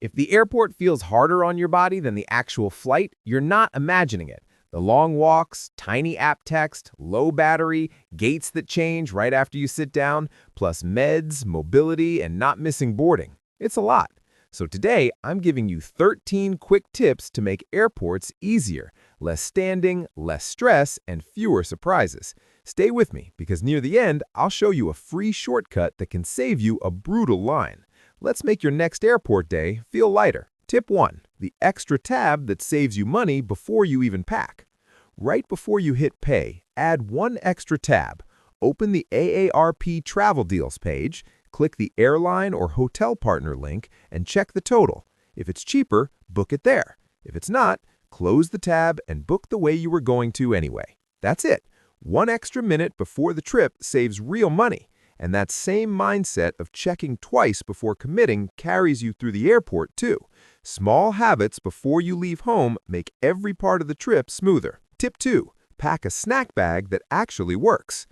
If the airport feels harder on your body than the actual flight, you're not imagining it. The long walks, tiny app text, low battery, gates that change right after you sit down, plus meds, mobility, and not missing boarding. It's a lot. So today, I'm giving you 13 quick tips to make airports easier. Less standing, less stress, and fewer surprises. Stay with me, because near the end, I'll show you a free shortcut that can save you a brutal line. Let's make your next airport day feel lighter. Tip 1. The extra tab that saves you money before you even pack. Right before you hit pay, add one extra tab. Open the AARP Travel Deals page, click the airline or hotel partner link, and check the total. If it's cheaper, book it there. If it's not, close the tab and book the way you were going to anyway. That's it. One extra minute before the trip saves real money. And that same mindset of checking twice before committing carries you through the airport too. Small habits before you leave home make every part of the trip smoother. Tip 2. Pack a snack bag that actually works.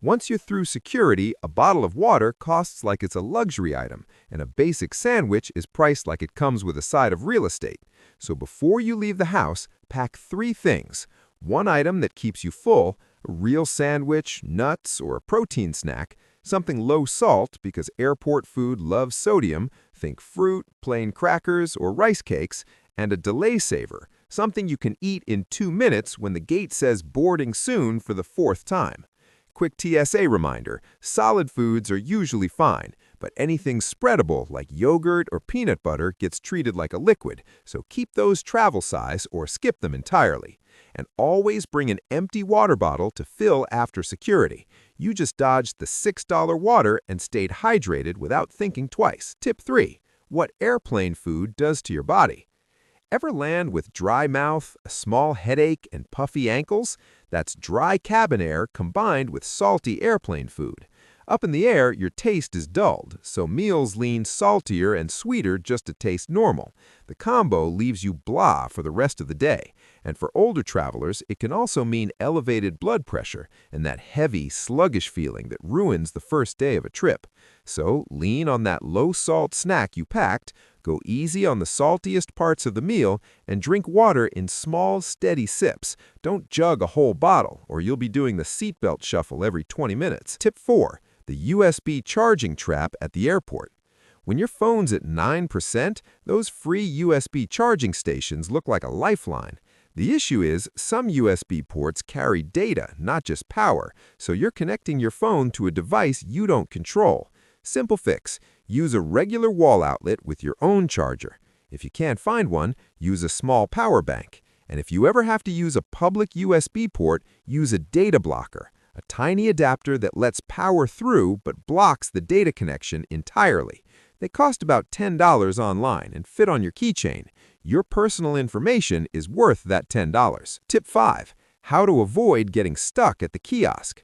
Once you're through security, a bottle of water costs like it's a luxury item, and a basic sandwich is priced like it comes with a side of real estate. So before you leave the house, pack 3 things. One item that keeps you full, a real sandwich, nuts, or a protein snack, something low salt because airport food loves sodium, think fruit, plain crackers, or rice cakes, and a delay saver, something you can eat in 2 minutes when the gate says boarding soon for the 4th time. Quick TSA reminder, solid foods are usually fine, but anything spreadable like yogurt or peanut butter gets treated like a liquid, so keep those travel size or skip them entirely. And always bring an empty water bottle to fill after security. You just dodged the $6 water and stayed hydrated without thinking twice. Tip 3. What airplane food does to your body. Ever land with dry mouth, a small headache, and puffy ankles? That's dry cabin air combined with salty airplane food. Up in the air, your taste is dulled, so meals lean saltier and sweeter just to taste normal. The combo leaves you blah for the rest of the day. And for older travelers, it can also mean elevated blood pressure and that heavy, sluggish feeling that ruins the first day of a trip. So lean on that low-salt snack you packed, go easy on the saltiest parts of the meal, and drink water in small, steady sips. Don't jug a whole bottle, or you'll be doing the seatbelt shuffle every 20 minutes. Tip 4. The USB charging trap at the airport. When your phone's at 9%, those free USB charging stations look like a lifeline. The issue is, some USB ports carry data, not just power, so you're connecting your phone to a device you don't control. Simple fix. Use a regular wall outlet with your own charger. If you can't find one, use a small power bank. And if you ever have to use a public USB port, use a data blocker, a tiny adapter that lets power through but blocks the data connection entirely. They cost about $10 online and fit on your keychain. Your personal information is worth that $10. Tip 5. How to avoid getting stuck at the kiosk.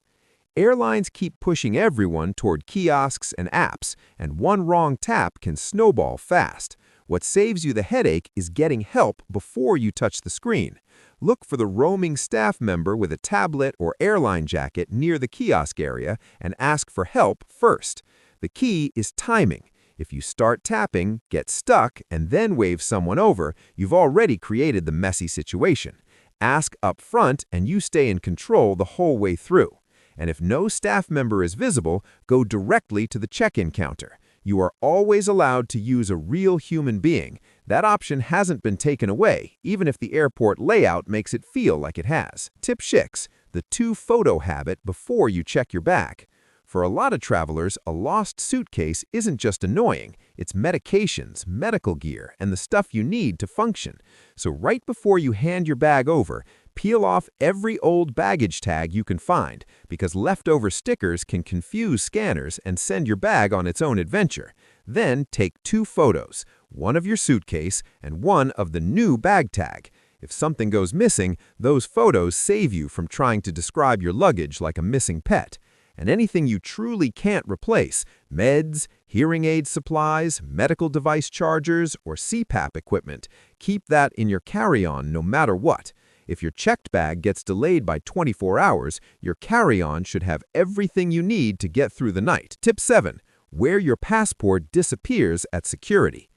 Airlines keep pushing everyone toward kiosks and apps, and one wrong tap can snowball fast. What saves you the headache is getting help before you touch the screen. Look for the roaming staff member with a tablet or airline jacket near the kiosk area and ask for help first. The key is timing. If you start tapping, get stuck, and then wave someone over, you've already created the messy situation. Ask up front and you stay in control the whole way through. And if no staff member is visible, go directly to the check-in counter. You are always allowed to use a real human being. That option hasn't been taken away, even if the airport layout makes it feel like it has. Tip 6. The 2-photo habit before you check your bag. For a lot of travelers, a lost suitcase isn't just annoying. It's medications, medical gear, and the stuff you need to function. So right before you hand your bag over, peel off every old baggage tag you can find, because leftover stickers can confuse scanners and send your bag on its own adventure. Then take 2 photos, one of your suitcase and one of the new bag tag. If something goes missing, those photos save you from trying to describe your luggage like a missing pet. And anything you truly can't replace, meds, hearing aid supplies, medical device chargers, or CPAP equipment, keep that in your carry-on no matter what. If your checked bag gets delayed by 24 hours, your carry-on should have everything you need to get through the night. Tip 7. Where your passport disappears at security.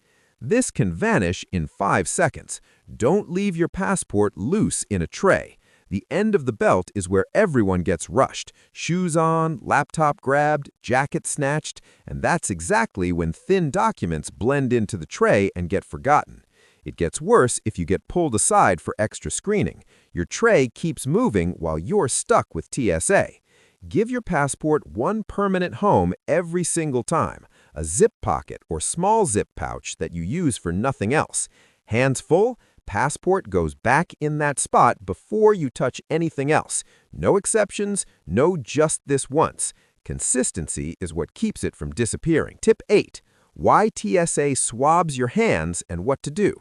This can vanish in 5 seconds. Don't leave your passport loose in a tray. The end of the belt is where everyone gets rushed. Shoes on, laptop grabbed, jacket snatched, and that's exactly when thin documents blend into the tray and get forgotten. It gets worse if you get pulled aside for extra screening. Your tray keeps moving while you're stuck with TSA. Give your passport one permanent home every single time, a zip pocket or small zip pouch that you use for nothing else. Hands full, passport goes back in that spot before you touch anything else. No exceptions, no just this once. Consistency is what keeps it from disappearing. Tip 8. Why TSA swabs your hands and what to do.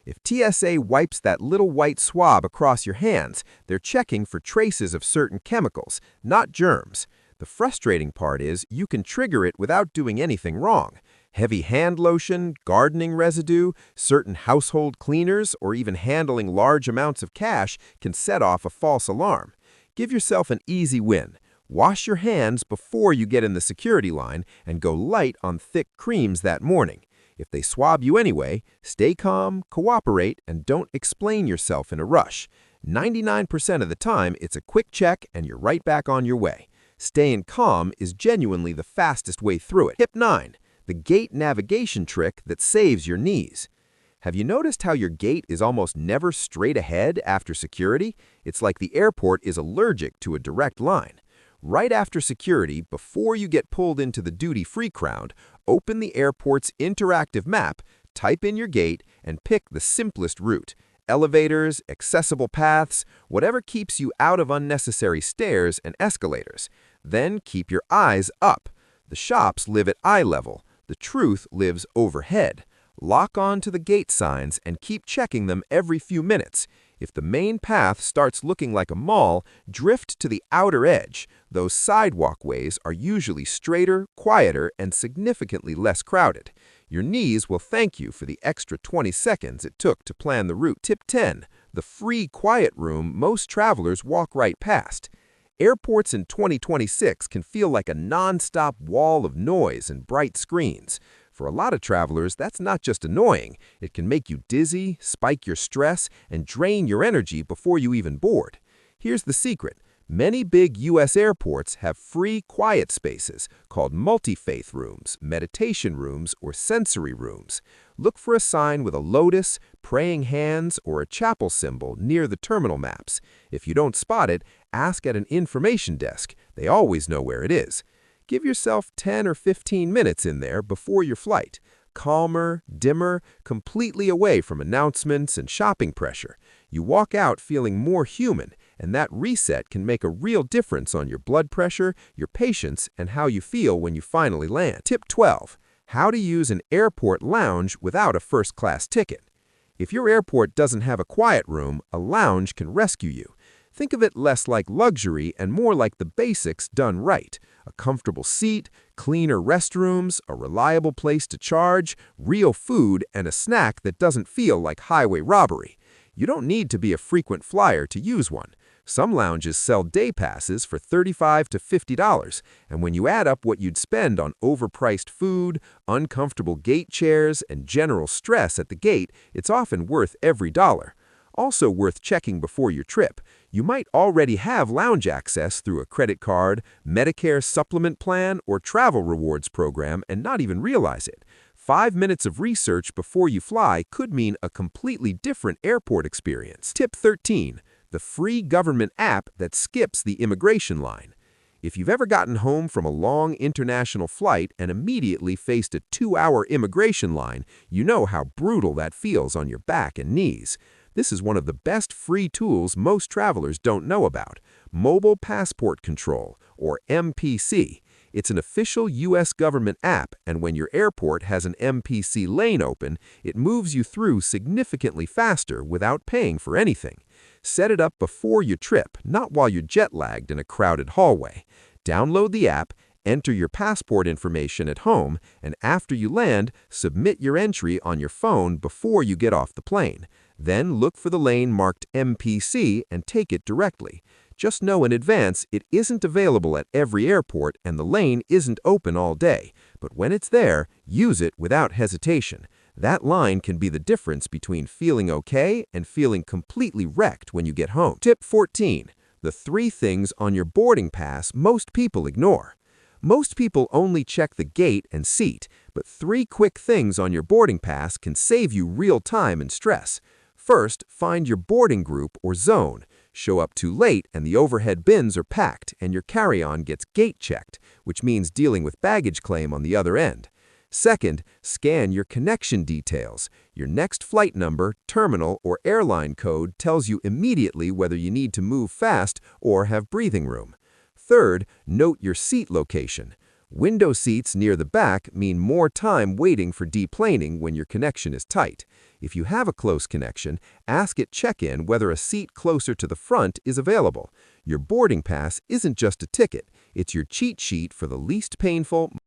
If TSA wipes that little white swab across your hands, they're checking for traces of certain chemicals, not germs. The frustrating part is you can trigger it without doing anything wrong. Heavy hand lotion, gardening residue, certain household cleaners, or even handling large amounts of cash can set off a false alarm. Give yourself an easy win. Wash your hands before you get in the security line and go light on thick creams that morning. If they swab you anyway, stay calm, cooperate, and don't explain yourself in a rush. 99% of the time, it's a quick check and you're right back on your way. Staying calm is genuinely the fastest way through it. Tip 9. The gate navigation trick that saves your knees. Have you noticed how your gate is almost never straight ahead after security? It's like the airport is allergic to a direct line. Right after security, before you get pulled into the duty-free crowd, open the airport's interactive map, type in your gate, and pick the simplest route. Elevators, accessible paths, whatever keeps you out of unnecessary stairs and escalators. Then keep your eyes up. The shops live at eye level. The truth lives overhead. Lock on to the gate signs and keep checking them every few minutes. If the main path starts looking like a mall, drift to the outer edge. Those sidewalk ways are usually straighter, quieter, and significantly less crowded. Your knees will thank you for the extra 20 seconds it took to plan the route. Tip 10. The free quiet room most travelers walk right past. Airports in 2026 can feel like a non-stop wall of noise and bright screens. For a lot of travelers, that's not just annoying. It can make you dizzy, spike your stress, and drain your energy before you even board. Here's the secret. Many big U.S. airports have free quiet spaces called multi-faith rooms, meditation rooms, or sensory rooms. Look for a sign with a lotus, praying hands, or a chapel symbol near the terminal maps. If you don't spot it, ask at an information desk. They always know where it is. Give yourself 10 or 15 minutes in there before your flight. Calmer, dimmer, completely away from announcements and shopping pressure. You walk out feeling more human, and that reset can make a real difference on your blood pressure, your patience, and how you feel when you finally land. Tip 12. How to use an airport lounge without a first-class ticket. If your airport doesn't have a quiet room, a lounge can rescue you. Think of it less like luxury and more like the basics done right. A comfortable seat, cleaner restrooms, a reliable place to charge, real food, and a snack that doesn't feel like highway robbery. You don't need to be a frequent flyer to use one. Some lounges sell day passes for $35 to $50, and when you add up what you'd spend on overpriced food, uncomfortable gate chairs, and general stress at the gate, it's often worth every dollar. Also worth checking before your trip. You might already have lounge access through a credit card, Medicare supplement plan, or travel rewards program and not even realize it. 5 minutes of research before you fly could mean a completely different airport experience. Tip 13. The free government app that skips the immigration line. If you've ever gotten home from a long international flight and immediately faced a 2-hour immigration line, you know how brutal that feels on your back and knees. This is one of the best free tools most travelers don't know about. Mobile Passport Control, or MPC. It's an official U.S. government app, and when your airport has an MPC lane open, it moves you through significantly faster without paying for anything. Set it up before your trip, not while you're jet-lagged in a crowded hallway. Download the app, enter your passport information at home, and after you land, submit your entry on your phone before you get off the plane. Then look for the lane marked MPC and take it directly. Just know in advance it isn't available at every airport and the lane isn't open all day, but when it's there, use it without hesitation. That line can be the difference between feeling okay and feeling completely wrecked when you get home. Tip 14. The 3 things on your boarding pass most people ignore. Most people only check the gate and seat, but 3 quick things on your boarding pass can save you real time and stress. First, find your boarding group or zone. Show up too late and the overhead bins are packed and your carry-on gets gate checked, which means dealing with baggage claim on the other end. Second, scan your connection details. Your next flight number, terminal, or airline code tells you immediately whether you need to move fast or have breathing room. Third, note your seat location. Window seats near the back mean more time waiting for deplaning when your connection is tight. If you have a close connection, ask at check-in whether a seat closer to the front is available. Your boarding pass isn't just a ticket, it's your cheat sheet for the least painful,